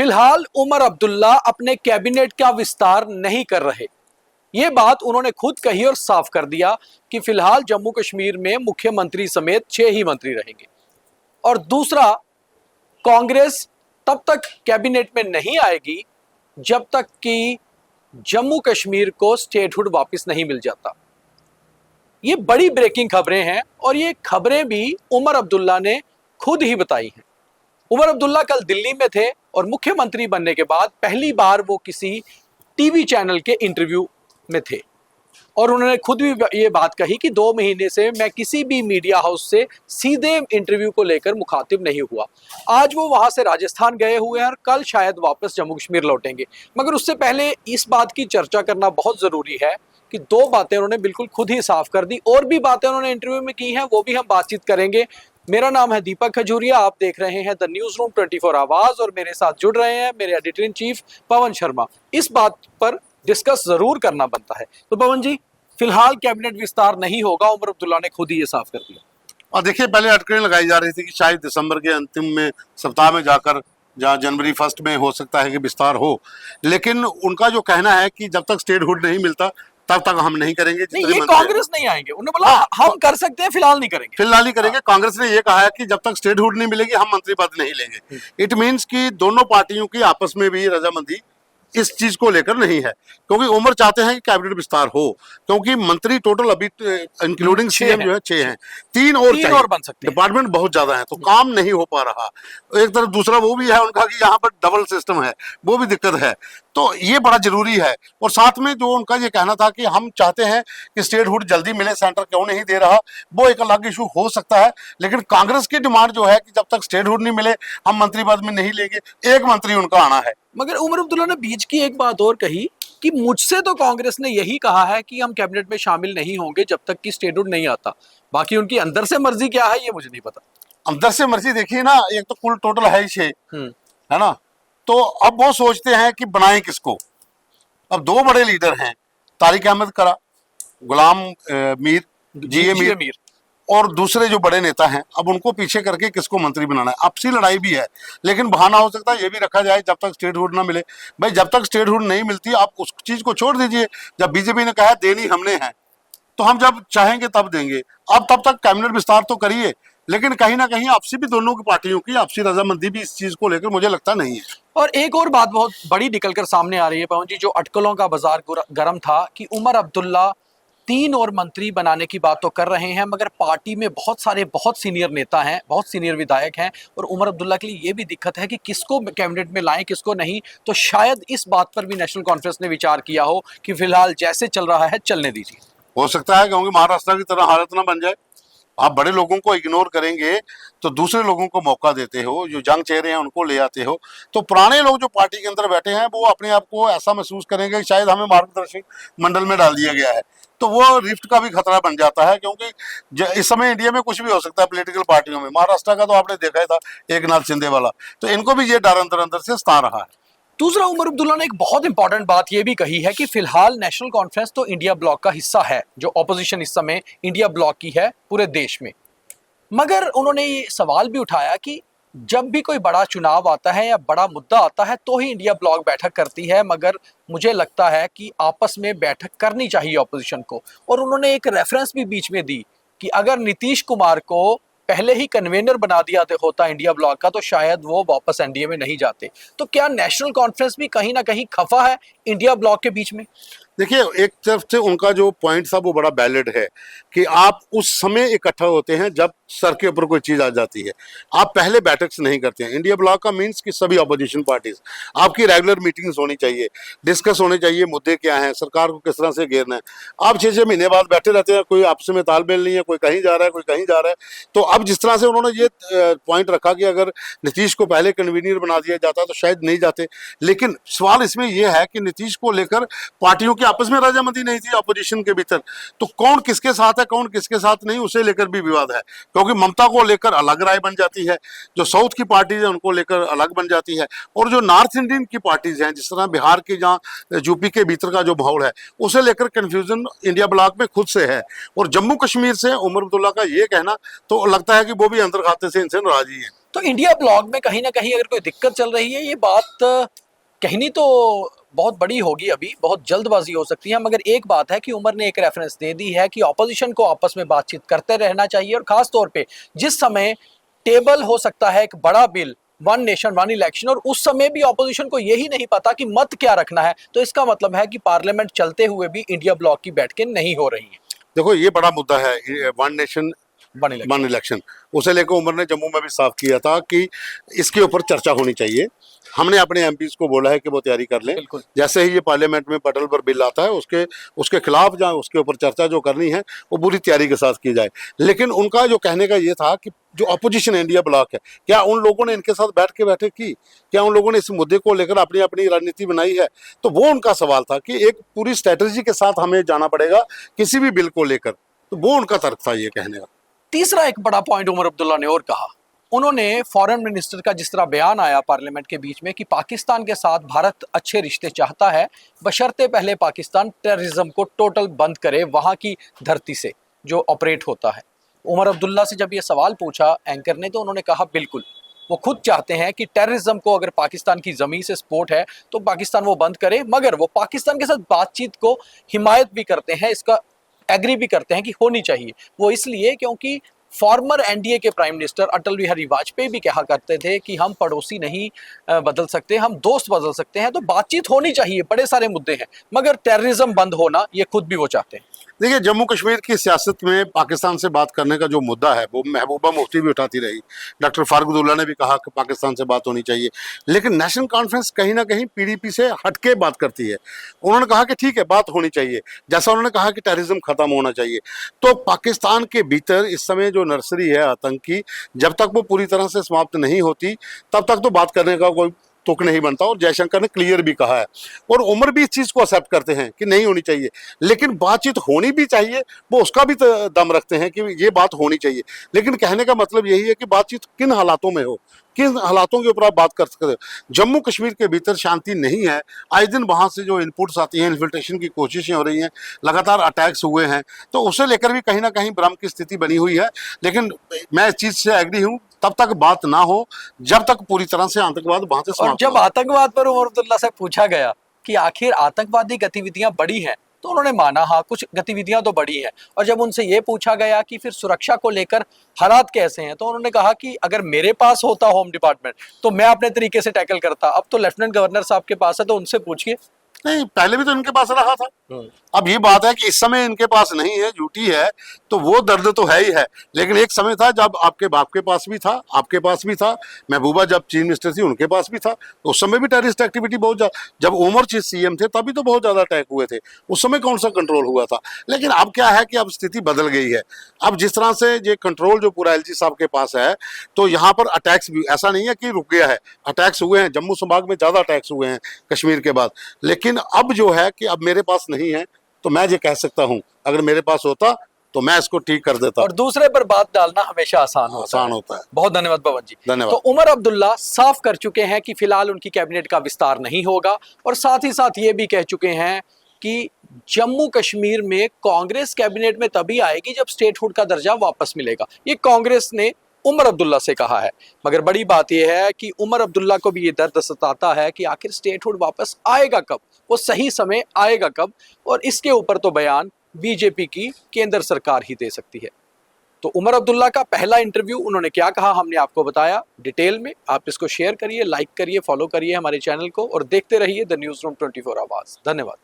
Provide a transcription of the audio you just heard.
फिलहाल उमर अब्दुल्ला अपने कैबिनेट का विस्तार नहीं कर रहे। ये बात उन्होंने खुद कही और साफ कर दिया कि फिलहाल जम्मू कश्मीर में मुख्यमंत्री समेत 6 ही मंत्री रहेंगे। और दूसरा, कांग्रेस तब तक कैबिनेट में नहीं आएगी जब तक कि जम्मू कश्मीर को स्टेटहुड वापस नहीं मिल जाता। ये बड़ी ब्रेकिंग खबरें हैं और ये खबरें भी उमर अब्दुल्ला ने खुद ही बताई हैं। उमर अब्दुल्ला कल दिल्ली में थे और मुख्यमंत्री बनने के बाद पहली बार वो किसी टीवी चैनल के इंटरव्यू में थे और उन्होंने खुद भी ये बात कही कि 2 महीने से मैं किसी भी मीडिया हाउस से सीधे इंटरव्यू को लेकर मुखातिब नहीं हुआ। आज वो वहां से राजस्थान गए हुए हैं और कल शायद वापस जम्मू कश्मीर लौटेंगे। मगर उससे पहले इस बात की चर्चा करना बहुत जरूरी है कि 2 बातें उन्होंने बिल्कुल खुद ही साफ कर दी। और भी बातें उन्होंने इंटरव्यू में की हैं, वो भी हम बातचीत करेंगे। मेरा नाम है दीपक खजूरिया, आप देख रहे हैं द न्यूज रूम 24 आवाज और मेरे साथ जुड़ रहे हैं मेरे editor in chief Pawan Sharma. इस बात पर डिस्कस जरूर करना बनता है। तो पवन जी, फिलहाल कैबिनेट विस्तार नहीं होगा, उमर अब्दुल्ला ने खुद ही ये साफ कर दिया। और देखिए, पहले अटकलें लगाई जा रही थी कि शायद दिसंबर के अंतिम में सप्ताह में जाकर जहाँ जनवरी 1 में हो सकता है कि विस्तार हो, लेकिन उनका जो कहना है कि जब तक स्टेटहुड नहीं मिलता तब तक हम नहीं करेंगे। नहीं, ये कांग्रेस नहीं आएंगे, उन्होंने बोला हम कर सकते हैं, फिलहाल नहीं करेंगे। फिलहाल नहीं करेंगे। कांग्रेस ने ये कहा है कि जब तक स्टेटहुड नहीं मिलेगी हम मंत्री पद नहीं लेंगे। इट मींस कि दोनों पार्टियों की आपस में भी रजामंदी इस चीज को लेकर नहीं है, क्योंकि उमर चाहते हैं कि कैबिनेट विस्तार हो, क्योंकि मंत्री टोटल अभी इंक्लूडिंग सीएम जो है 6 हैं, 3 और बन सकते हैं। डिपार्टमेंट बहुत ज्यादा है, तो काम नहीं हो पा रहा। एक तरफ दूसरा वो भी है उनका कि यहाँ पर डबल सिस्टम है, वो भी दिक्कत है। तो ये बड़ा जरूरी है। और साथ में जो उनका ये कहना था कि हम चाहते हैं कि स्टेटहुड जल्दी मिले, सेंटर क्यों नहीं दे रहा, वो एक अलग इशू हो सकता है। लेकिन कांग्रेस की डिमांड जो है कि जब तक स्टेटहुड नहीं मिले हम मंत्री पद में नहीं लेंगे, एक मंत्री उनका आना है। मगर उमर अब्दुल्ला ने बीच की एक बात और कही कि मुझसे तो कांग्रेस ने यही कहा है कि हम कैबिनेट में शामिल नहीं होंगे जब तक कि स्टेटहुड नहीं आता। बाकी उनकी अंदर से मर्जी क्या है ये मुझे नहीं पता। अंदर से मर्जी देखिए ना, एक तो कुल टोटल है ही 6, है ना। तो अब वो सोचते हैं कि बनाएं किसको। अब 2 बड़े लीडर हैं, तारिक अहमद करा, गुलाम मीर, जी मीर और दूसरे जो बड़े नेता हैं, अब उनको पीछे करके किसको मंत्री बनाना है। आपसी लड़ाई भी है, लेकिन बहाना हो सकता है ये भी रखा जाए जब तक स्टेटहुड ना मिले। भाई जब तक स्टेटहुड नहीं मिलती आप उस चीज को छोड़ दीजिए। जब बीजेपी ने कहा देनी हमने है तो हम जब चाहेंगे तब देंगे। अब तब तक कैबिनेट विस्तार तो करिए, लेकिन कहीं ना कहीं आपसी भी दोनों की पार्टियों की आपसी रजामंदी भी इस चीज को लेकर मुझे लगता नहीं है। और एक और बात बहुत बड़ी निकलकर सामने आ रही है पवन जी, जो अटकलों का बाजार गर्म था कि उमर अब्दुल्ला 3 और मंत्री बनाने की बात तो कर रहे हैं, मगर पार्टी में बहुत सीनियर नेता हैं, बहुत सीनियर विधायक हैं और उमर अब्दुल्ला के लिए ये भी दिक्कत है कि किसको कैबिनेट में लाएं किसको नहीं। तो शायद इस बात पर भी नेशनल कॉन्फ्रेंस ने विचार किया हो कि फिलहाल जैसे चल रहा है चलने दीजिए। हो सकता है, क्योंकि महाराष्ट्र की तरह हालत ना बन जाए। आप बड़े लोगों को इग्नोर करेंगे तो दूसरे लोगों को मौका देते हो, जो जंग चेहरे हैं उनको ले आते हो, तो पुराने लोग जो पार्टी के अंदर बैठे हैं वो अपने आप को ऐसा महसूस करेंगे कि शायद हमें मार्गदर्शक मंडल में डाल दिया गया है। तो वो रिफ्ट का भी खतरा बन जाता है, क्योंकि इस समय इंडिया में कुछ भी हो सकता है पॉलिटिकल पार्टियों में। महाराष्ट्र का तो आपने देखा ही था, एकनाथ शिंदे वाला, तो इनको भी ये डर अंदर अंदर से सता रहा है। दूसरा, उमर अब्दुल्ला ने एक बहुत इंपॉर्टेंट बात यह भी कही है कि फिलहाल नेशनल कॉन्फ्रेंस तो इंडिया ब्लॉक का हिस्सा है, जो ऑपोजिशन इस समय इंडिया ब्लॉक की है पूरे देश में। मगर उन्होंने ये सवाल भी उठाया कि जब भी कोई बड़ा चुनाव आता है या बड़ा मुद्दा आता है तो ही इंडिया ब्लॉक बैठक करती है, मगर मुझे लगता है कि आपस में बैठक करनी चाहिए ऑपोजिशन को। और उन्होंने एक रेफरेंस भी बीच में दी कि अगर नीतीश कुमार को पहले ही कन्वेनर बना दिया होता इंडिया ब्लॉक का तो शायद वो वापस एनडीए में नहीं जाते। तो क्या नेशनल कॉन्फ्रेंस भी कहीं ना कहीं खफा है इंडिया ब्लॉक के बीच में? देखिए, एक तरफ से उनका जो पॉइंट था वो बड़ा वैलिड है कि आप उस समय इकट्ठा होते हैं जब सर के ऊपर कोई चीज आ जाती है, आप पहले बैठक से नहीं करते हैं। इंडिया ब्लॉक का मीन्स कि सभी अपोजिशन पार्टीज, आपकी रेगुलर मीटिंग्स होनी चाहिए, डिस्कस होने चाहिए मुद्दे क्या हैं, सरकार को किस तरह से घेरना है। आप 6-6 महीने बाद बैठे रहते हैं, कोई आपस में तालमेल नहीं है, कोई कहीं जा रहा है कोई कहीं जा रहा है। तो अब जिस तरह से उन्होंने ये पॉइंट रखा कि अगर नीतीश को पहले कन्वीनर बना दिया जाता तो शायद नहीं जाते, लेकिन सवाल इसमें यह है कि नीतीश को लेकर पार्टियों की आपस में रजामंदी नहीं थी अपोजिशन के भीतर, तो कौन किसके साथ है कौन किसके साथ नहीं उसे लेकर भी विवाद है। क्योंकि ममता को लेकर अलग राय बन जाती है, जो साउथ की पार्टीज है उनको लेकर अलग बन जाती है, और जो नॉर्थ इंडियन की पार्टीज हैं जिस तरह बिहार की जहाँ यूपी के भीतर का जो माहौल है उसे लेकर कंफ्यूजन इंडिया ब्लॉक में खुद से है। और जम्मू कश्मीर से उमर अब्दुल्ला का ये कहना तो लगता है कि वो भी अंदर खाते से इनसे नाराज ही है। तो इंडिया ब्लॉक में कहीं ना कहीं अगर कोई दिक्कत चल रही है, ये बात कहनी तो बहुत बड़ी होगी, अभी बहुत जल्दबाजी हो सकती है, मगर एक बात है कि उमर ने एक रेफरेंस दे दी है कि ऑपोजिशन को आपस में बातचीत करते रहना चाहिए, और खास तौर पे जिस समय टेबल हो सकता है एक बड़ा bill, one nation one election, और उस समय भी ऑपोजिशन को यही नहीं पता कि मत क्या रखना है, तो इसका मतलब है कि पार्लियामेंट चलते हुए भी इंडिया ब्लॉक की बैठकें नहीं हो रही हैं। देखो ये बड़ा मुद्दा है, वन नेशन वन इलेक्शन, उसे लेकर उमर ने जम्मू में भी साफ किया था कि इसके ऊपर चर्चा होनी चाहिए। हमने अपने एमपीज को बोला है कि वो तैयारी कर लें, जैसे ही ये पार्लियामेंट में पटल पर बिल आता है उसके खिलाफ जहाँ उसके ऊपर चर्चा जो करनी है वो पूरी तैयारी के साथ की जाए। लेकिन उनका जो कहने का ये था कि जो अपोजिशन इंडिया ब्लॉक है, क्या उन लोगों ने इनके साथ बैठ की, क्या उन लोगों ने इस मुद्दे को लेकर अपनी अपनी रणनीति बनाई है? तो वो उनका सवाल था कि एक पूरी स्ट्रेटेजी के साथ हमें जाना पड़ेगा किसी भी बिल को लेकर, तो वो उनका तर्क था ये कहने का। तीसरा एक बड़ा पॉइंट उमर अब्दुल्ला ने और कहा, उन्होंने फॉरेन मिनिस्टर का जिस तरह बयान आया पार्लियामेंट के बीच में कि पाकिस्तान के साथ भारत अच्छे रिश्ते चाहता है, बशर्ते पहले पाकिस्तान टेररिज्म को टोटल बंद करे वहां की धरती से जो ऑपरेट होता है। उमर अब्दुल्ला से जब ये सवाल पूछा एंकर ने, तो उन्होंने कहा बिल्कुल, वो खुद चाहते हैं कि टेररिज्म को अगर पाकिस्तान की ज़मीन से सपोर्ट है तो पाकिस्तान वो बंद करे, मगर वो पाकिस्तान के साथ बातचीत को हिमायत भी करते हैं, इसका एग्री भी करते हैं कि होनी चाहिए। वो इसलिए क्योंकि फॉर्मर एनडीए के प्राइम मिनिस्टर अटल बिहारी वाजपेयी भी कहा करते थे कि हम पड़ोसी नहीं बदल सकते, हम दोस्त बदल सकते हैं, तो बातचीत होनी चाहिए, बड़े सारे मुद्दे हैं, मगर टेररिज्म बंद होना ये खुद भी वो चाहते हैं। देखिए, जम्मू कश्मीर की सियासत में पाकिस्तान से बात करने का जो मुद्दा है वो महबूबा मुफ्ती भी उठाती रही, डॉक्टर फारूक अब्दुल्ला ने भी कहा कि पाकिस्तान से बात होनी चाहिए, लेकिन नेशनल कॉन्फ्रेंस कहीं ना कहीं पीडीपी से हटके बात करती है। उन्होंने कहा कि ठीक है, बात होनी चाहिए, जैसा उन्होंने कहा कि टेररिज्म खत्म होना चाहिए। तो पाकिस्तान के भीतर इस समय जो नर्सरी है आतंक की, जब तक वो पूरी तरह से समाप्त नहीं होती तब तक तो बात करने का कोई तुक नहीं बनता, और जयशंकर ने क्लियर भी कहा है, और उमर भी इस चीज को एक्सेप्ट करते हैं कि नहीं होनी चाहिए, लेकिन बातचीत होनी भी चाहिए, वो उसका भी दम रखते हैं कि ये बात होनी चाहिए। लेकिन कहने का मतलब यही है कि बातचीत किन हालातों में हो, किन हालातों के ऊपर आप बात कर सकते हो। जम्मू कश्मीर के भीतर शांति नहीं है, आए दिन वहां से जो इनपुट्स आती हैं, इन्फिल्ट्रेशन की कोशिशें हो रही हैं, लगातार अटैक्स हुए हैं, तो उसे लेकर भी कहीं ना कहीं भ्रम की स्थिति बनी हुई है। लेकिन मैं इस चीज से एग्री हूं, तब तक बात ना हो जब तक पूरी तरह से आतंकवाद वहां से समाप्त। और जब आतंकवाद पर उमर अब्दुल्ला से पूछा गया कि आखिर आतंकवादी गतिविधियां बढ़ी हैं, तो उन्होंने माना हाँ कुछ गतिविधियां तो बढ़ी हैं, और जब उनसे ये पूछा गया कि फिर सुरक्षा को लेकर हालात कैसे हैं, तो उन्होंने कहा कि अगर मेरे पास होता होम डिपार्टमेंट तो मैं अपने तरीके से टैकल करता, अब तो लेफ्टिनेंट गवर्नर साहब के पास है, तो उनसे पूछिए। नहीं, पहले भी तो इनके पास रहा था। अब ये बात है कि इस समय इनके पास नहीं है, ड्यूटी है, तो वो दर्द तो है ही है, लेकिन एक समय था जब आपके बाप के पास भी था, आपके पास भी था, महबूबा जब चीफ मिनिस्टर थी उनके पास भी था, तो उस समय भी टेररिस्ट एक्टिविटी बहुत ज्यादा, जब उमर चीफ सीएम थे तभी तो बहुत ज्यादा अटैक हुए थे, उस समय कौन सा कंट्रोल हुआ था। लेकिन अब क्या है कि अब स्थिति बदल गई है, अब जिस तरह से ये कंट्रोल जो पूरा एलजी साहब के पास है, तो यहाँ पर अटैक्स भी ऐसा नहीं है कि रुक गया है, अटैक्स हुए हैं, जम्मू संभाग में ज्यादा अटैक्स हुए हैं कश्मीर के बाद, लेकिन अब जो है कि अब मेरे पास नहीं है, तो मैं ये कह सकता हूं अगर मेरे पास होता तो मैं इसको ठीक कर देता। और दूसरे पर बात डालना हमेशा आसान होता है। बहुत धन्यवाद पवन जी। धन्यवाद। तो उमर अब्दुल्ला साफ कर चुके हैं कि फिलहाल उनकी कैबिनेट का विस्तार नहीं होगा, और साथ ही साथ ये भी कह चुके हैं कि जम्मू कश्मीर में कांग्रेस कैबिनेट में तभी आएगी जब स्टेटहुड का दर्जा वापस मिलेगा। ये कांग्रेस ने उमर अब्दुल्ला से कहा है, मगर बड़ी बात यह है कि उमर अब्दुल्ला को भी ये दर्द सताता है कि आखिर स्टेटहुड वापस आएगा कब, वो सही समय आएगा कब, और इसके ऊपर तो बयान बीजेपी की केंद्र सरकार ही दे सकती है। तो उमर अब्दुल्ला का पहला इंटरव्यू उन्होंने क्या कहा हमने आपको बताया डिटेल में। आप इसको शेयर करिए, लाइक करिए, फॉलो करिए हमारे चैनल को, और देखते रहिए द न्यूज़ रूम 24 आवाज। धन्यवाद।